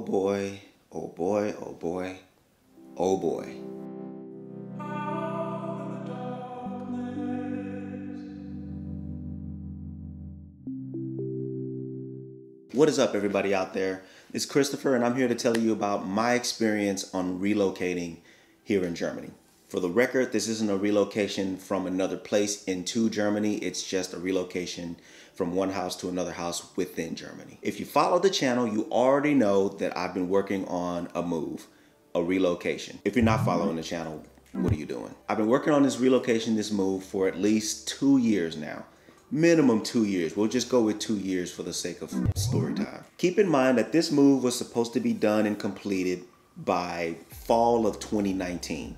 boy, oh boy, oh boy, oh boy. What is up, everybody out there? It's Christopher, and I'm here to tell you about my experience on relocating here in Germany. For the record, this isn't a relocation from another place into Germany. It's just a relocation from one house to another house within Germany. If you follow the channel, you already know that I've been working on a move, a relocation. If you're not following the channel, what are you doing? I've been working on this relocation, this move, for at least 2 years now. Minimum 2 years. We'll just go with 2 years for the sake of story time. Keep in mind that this move was supposed to be done and completed by fall of 2019.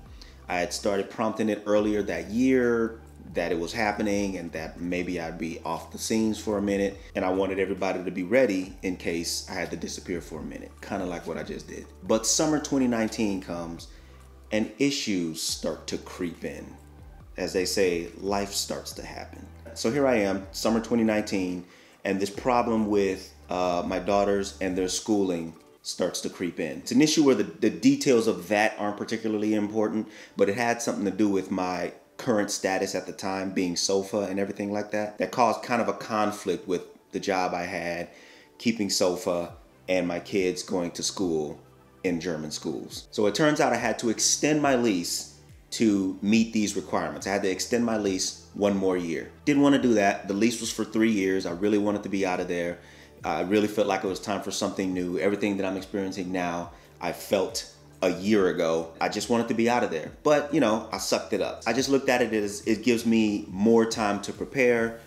I had started prompting it earlier that year that it was happening and that maybe I'd be off the scenes for a minute, and I wanted everybody to be ready in case I had to disappear for a minute, kind of like what I just did. But summer 2019 comes and issues start to creep in. As they say, life starts to happen. So here I am, summer 2019, and this problem with my daughters and their schooling starts to creep in. It's an issue where the details of that aren't particularly important, but it had something to do with my current status at the time, being sofa and everything like that. That caused kind of a conflict with the job I had, keeping sofa, and my kids going to school in German schools. So it turns out I had to extend my lease to meet these requirements. I had to extend my lease 1 more year. Didn't want to do that. The lease was for 3 years. I really wanted to be out of there. I really felt like it was time for something new. Everything that I'm experiencing now, I felt a year ago. I just wanted to be out of there. But, you know, I sucked it up. I just looked at it as it gives me more time to prepare,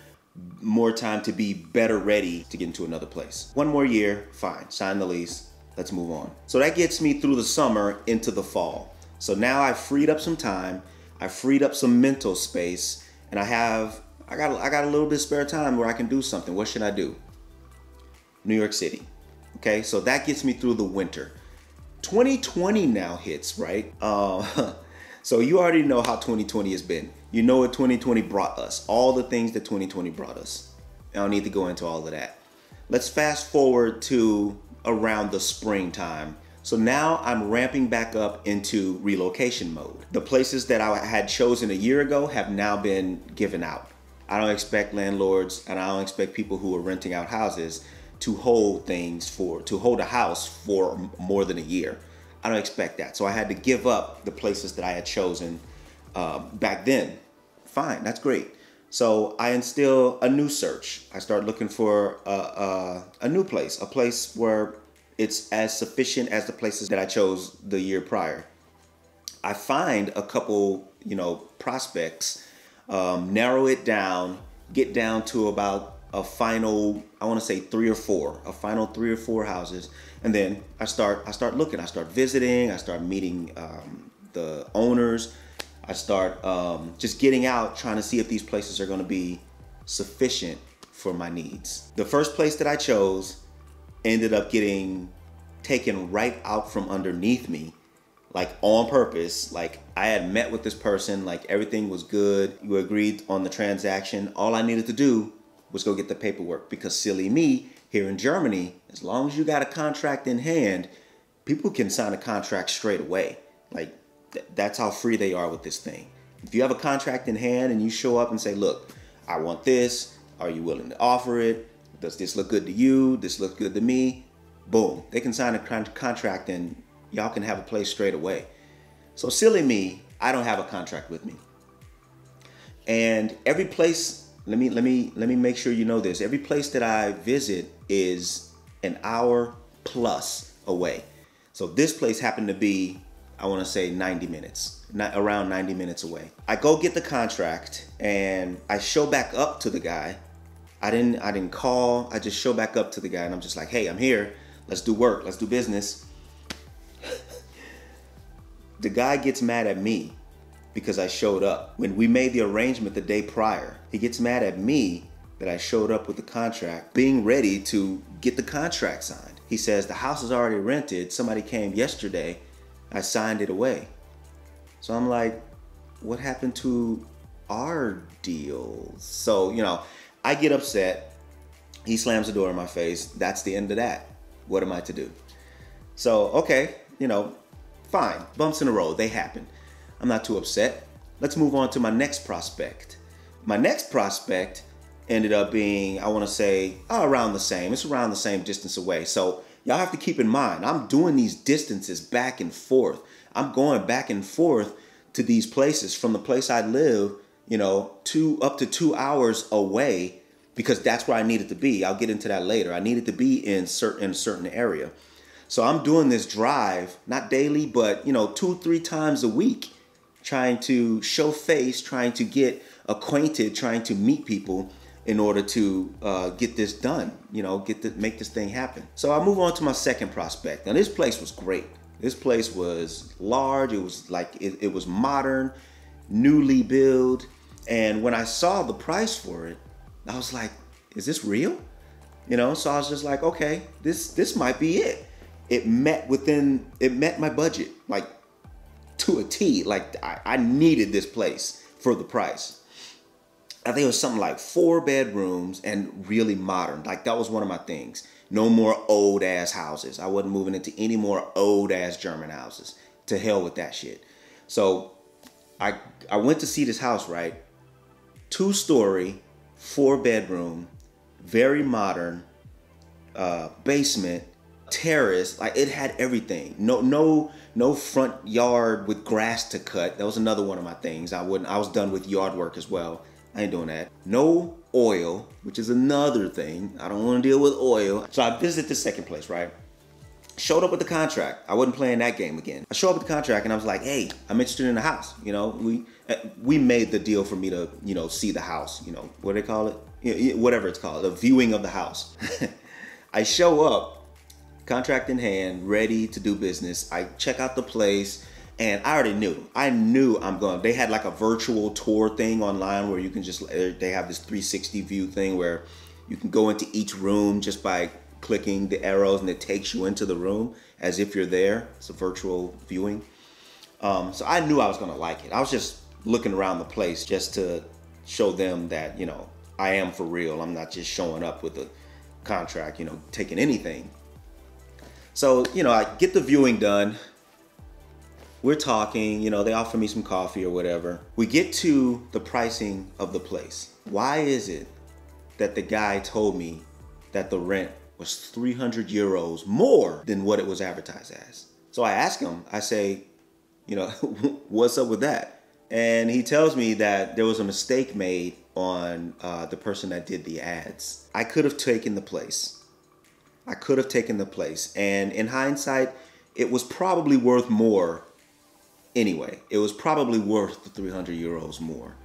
more time to be better ready to get into another place. 1 more year, fine, sign the lease, let's move on. So that gets me through the summer into the fall. So now I've freed up some time, I freed up some mental space, and I got a little bit of spare time where I can do something. What should I do? New York City. Okay, so that gets me through the winter. 2020 now hits, right? So you already know how 2020 has been. You know what 2020 brought us, all the things that 2020 brought us. I don't need to go into all of that. Let's fast forward to around the springtime. So now I'm ramping back up into relocation mode. The places that I had chosen a year ago have now been given out. I don't expect landlords and I don't expect people who are renting out houses to hold a house for more than a year. I don't expect that. So I had to give up the places that I had chosen back then. Fine, that's great. So I instill a new search. I start looking for a new place, a place where it's as sufficient as the places that I chose the year prior. I find a couple, prospects, narrow it down, get down to about a final, I want to say 3 or 4, a final 3 or 4 houses. And then I start looking, I start visiting, I start meeting the owners. I start just getting out, trying to see if these places are going to be sufficient for my needs. The first place that I chose ended up getting taken right out from underneath me, like on purpose. Like I had met with this person, like everything was good. We agreed on the transaction. All I needed to do was go get the paperwork, because silly me, here in Germany, as long as you got a contract in hand, people can sign a contract straight away. Like that's how free they are with this thing. If you have a contract in hand and you show up and say, look, I want this, are you willing to offer it? Does this look good to you? This looks good to me? Boom. They can sign a contract and y'all can have a place straight away. So silly me, I don't have a contract with me. And every place, let me make sure you know this. Every place that I visit is an hour plus away. So this place happened to be, I want to say 90 minutes, around 90 minutes away. I go get the contract and I show back up to the guy. I didn't call. I just show back up to the guy and I'm just like, hey, I'm here. Let's do work. Let's do business. The guy gets mad at me because I showed up. When we made the arrangement the day prior, he gets mad at me that I showed up with the contract, being ready to get the contract signed. He says, the house is already rented. Somebody came yesterday. I signed it away. So I'm like, what happened to our deal? So, I get upset. He slams the door in my face. That's the end of that. What am I to do? So, okay, you know, fine. Bumps in the road, they happen. I'm not too upset. Let's move on to my next prospect. My next prospect ended up being, I want to say, around the same. It's around the same distance away. So y'all have to keep in mind, I'm doing these distances back and forth. I'm going back and forth to these places from the place I live, you know, up to 2 hours away, because that's where I needed to be. I'll get into that later. I needed to be in a certain area. So I'm doing this drive, not daily, but, you know, 2-3 times a week, trying to show face, trying to get acquainted, trying to meet people in order to get this done, you know, make this thing happen. So I move on to my second prospect. Now this place was great. This place was large. It was like, it was modern, newly built. And when I saw the price for it, I was like, is this real? You know, so I was just like, okay, this might be it. It met my budget, like to a T. Like I needed this place for the price. I think it was something like 4 bedrooms and really modern. Like that was one of my things. No more old ass houses. I wasn't moving into any more old ass German houses. To hell with that shit. So I went to see this house, right? 2-story, 4 bedroom, very modern, basement, terrace. Like it had everything. No front yard with grass to cut. That was another one of my things. I was done with yard work as well. I ain't doing that. No oil, which is another thing. I don't want to deal with oil. So I visited the second place, right? Showed up with the contract. I wasn't playing that game again. I showed up with the contract and I was like, hey, I'm interested in the house. You know, we made the deal for me to, you know, see the house. You know, what do they call it? Whatever it's called, a viewing of the house. I show up, contract in hand, ready to do business. I check out the place. And I already knew. I knew I'm going. They had like a virtual tour thing online where you can just, they have this 360 view thing where you can go into each room just by clicking the arrows and it takes you into the room as if you're there. It's a virtual viewing. So I knew I was going to like it. I was just looking around the place just to show them that, you know, I am for real. I'm not just showing up with a contract, you know, taking anything. So, you know, I get the viewing done. We're talking, you know, they offer me some coffee or whatever. We get to the pricing of the place. Why is it that the guy told me that the rent was 300 euros more than what it was advertised as? So I ask him, I say, you know, what's up with that? And he tells me that there was a mistake made on the person that did the ads. I could have taken the place. And in hindsight, it was probably worth more. Anyway, it was probably worth the 300 euros more.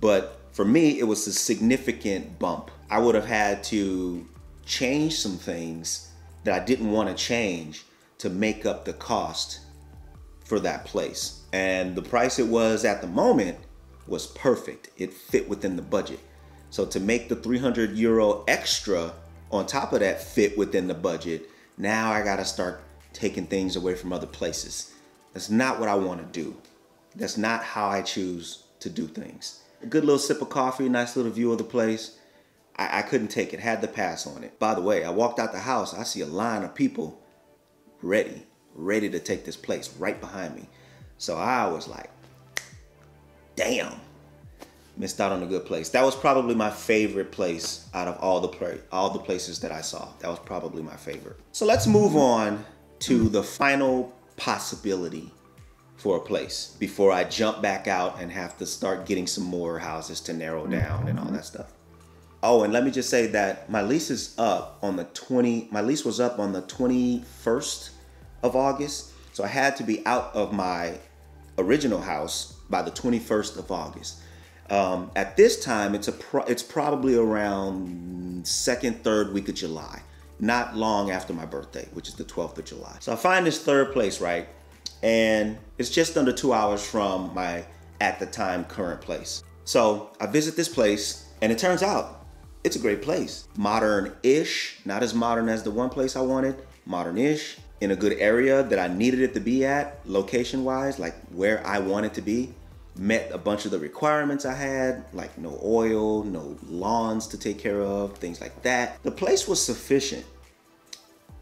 But for me, it was a significant bump. I would have had to change some things that I didn't want to change to make up the cost for that place. And the price it was at the moment was perfect. It fit within the budget. So to make the 300 euro extra on top of that fit within the budget, now I got to start taking things away from other places. That's not what I want to do. That's not how I choose to do things. A good little sip of coffee, nice little view of the place. I couldn't take it, had to pass on it. By the way, I walked out the house, I see a line of people ready to take this place right behind me. So I was like, damn, missed out on a good place. That was probably my favorite place out of all the places that I saw. That was probably my favorite. So let's move on to the final possibility for a place before I jump back out and have to start getting some more houses to narrow down and all that stuff. Oh, and let me just say that my lease is up on my lease was up on the 21st of August. So I had to be out of my original house by the 21st of August. At this time, it's probably around second, third week of July. Not long after my birthday, which is the 12th of July. So I find this third place, right? And it's just under 2 hours from my, at the time, current place. So I visit this place and it turns out it's a great place. Modern-ish, not as modern as the one place I wanted, modern-ish, in a good area that I needed it to be at, location-wise, like where I wanted to be. Met a bunch of the requirements I had, like no oil, no lawns to take care of, things like that. The place was sufficient.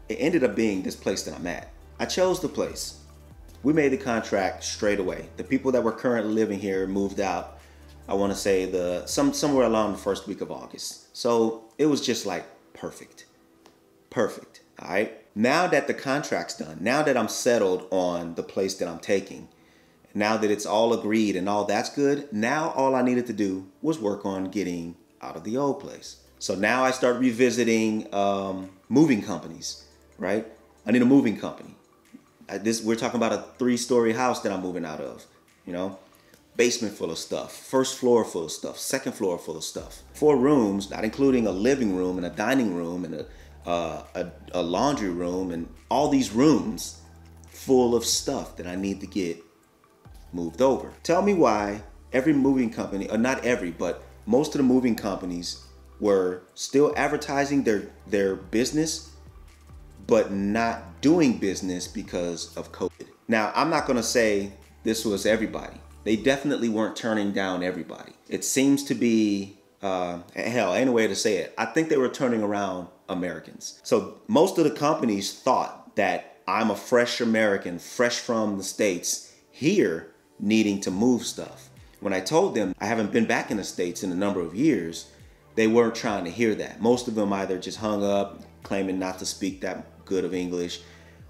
It ended up being this place that I'm at. I chose the place. We made the contract straight away. The people that were currently living here moved out, I want to say somewhere along the first week of August. So it was just like perfect. Perfect. All right. Now that the contract's done, now that I'm settled on the place that I'm taking, now that it's all agreed and all that's good, now all I needed to do was work on getting out of the old place. So now I start revisiting moving companies, right? I need a moving company. We're talking about a 3-story house that I'm moving out of, you know? Basement full of stuff, first floor full of stuff, second floor full of stuff. 4 rooms, not including a living room and a dining room and a laundry room and all these rooms full of stuff that I need to get moved over. Tell me why every moving company, or not every, but most of the moving companies were still advertising their business, but not doing business because of COVID. Now, I'm not gonna say this was everybody. They definitely weren't turning down everybody. It seems to be, hell, ain't a way to say it. I think they were turning around Americans. So most of the companies thought that I'm a fresh American, fresh from the States, here needing to move stuff. When I told them I haven't been back in the States in a number of years, they weren't trying to hear that. Most of them either just hung up, claiming not to speak that good of English,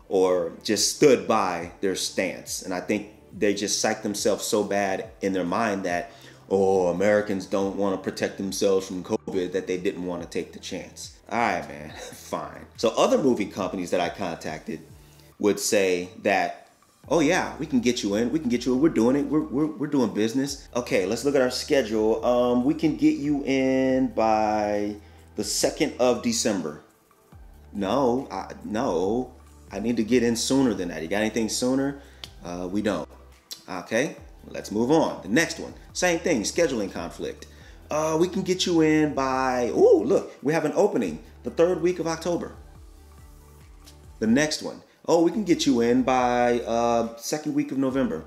or just stood by their stance. And I think they just psyched themselves so bad in their mind that, oh, Americans don't want to protect themselves from COVID, that they didn't want to take the chance. All right, man, fine. So other moving companies that I contacted would say that, oh yeah, we can get you in. We can get you in. We're doing it. We're doing business. Okay, let's look at our schedule. We can get you in by the 2nd of December. No, I need to get in sooner than that. You got anything sooner? We don't. Okay, let's move on. The next one, same thing, scheduling conflict. We can get you in by, oh, look, we have an opening the 3rd week of October. The next one, oh, we can get you in by 2nd week of November.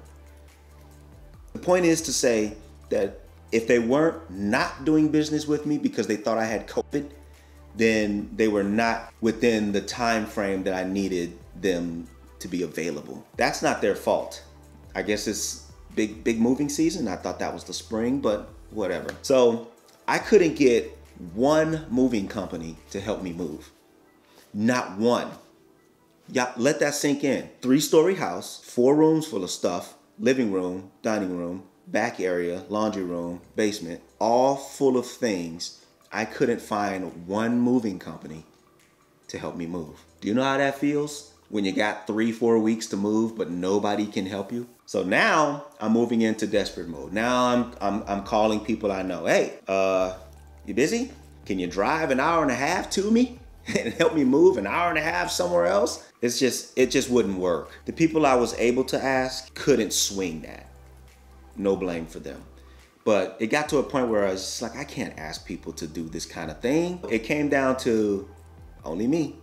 The point is to say that if they weren't not doing business with me because they thought I had COVID, then they were not within the time frame that I needed them to be available. That's not their fault. I guess it's big moving season. I thought that was the spring, but whatever. So I couldn't get one moving company to help me move. Not one. Yeah, let that sink in. 3-story house, 4 rooms full of stuff, living room, dining room, back area, laundry room, basement, all full of things. I couldn't find one moving company to help me move. Do you know how that feels? When you got 3-4 weeks to move, but nobody can help you. So now I'm moving into desperate mode. Now I'm calling people I know. Hey, you busy? Can you drive an hour and a half to me and help me move an hour and a half somewhere else? It just wouldn't work. The people I was able to ask couldn't swing that. No blame for them. But it got to a point where I was just like, I can't ask people to do this kind of thing. It came down to only me.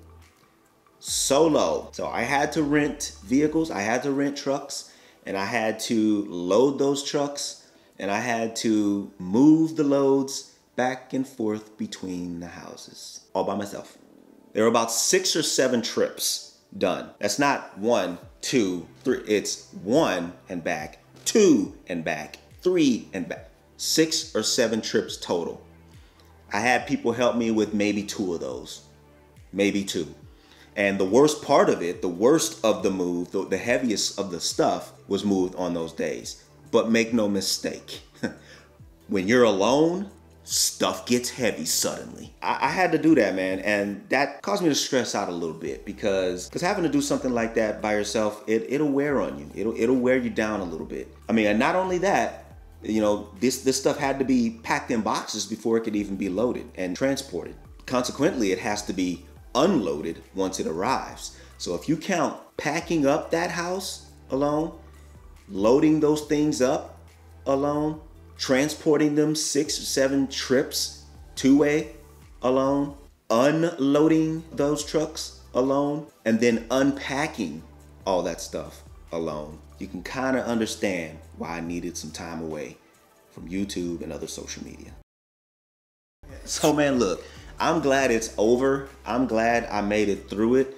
Solo. So I had to rent vehicles, I had to rent trucks, and I had to load those trucks, and I had to move the loads back and forth between the houses, all by myself. There were about 6 or 7 trips done. That's not 1, 2, 3. It's 1 and back, 2 and back, 3 and back. 6 or 7 trips total. I had people help me with maybe 2 of those, maybe 2. And the worst part of it, the worst of the move, the heaviest of the stuff was moved on those days. But make no mistake, when you're alone, stuff gets heavy suddenly. I had to do that, man. And that caused me to stress out a little bit because having to do something like that by yourself, it'll wear on you. It'll wear you down a little bit. I mean, and not only that, you know, this stuff had to be packed in boxes before it could even be loaded and transported. Consequently, it has to be unloaded once it arrives. So if you count packing up that house alone, loading those things up alone, transporting them 6 or 7 trips 2-way alone, unloading those trucks alone, and then unpacking all that stuff alone, you can kind of understand why I needed some time away from YouTube and other social media. So man, look, I'm glad it's over. I'm glad I made it through it.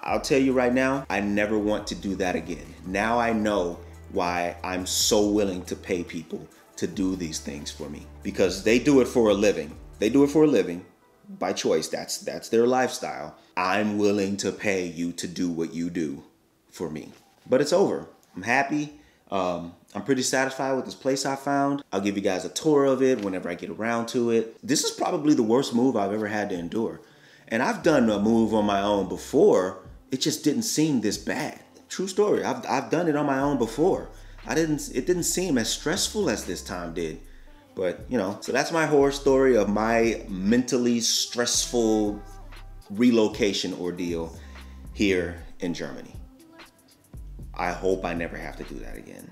I'll tell you right now, I never want to do that again. Now I know why I'm so willing to pay people to do these things for me, because they do it for a living. They do it for a living by choice. That's their lifestyle. I'm willing to pay you to do what you do for me. But it's over. I'm happy. I'm pretty satisfied with this place I found. I'll give you guys a tour of it whenever I get around to it. This is probably the worst move I've ever had to endure. And I've done a move on my own before. It just didn't seem this bad. True story. I've done it on my own before. It didn't seem as stressful as this time did. But, you know, so that's my horror story of my mentally stressful relocation ordeal here in Germany. I hope I never have to do that again.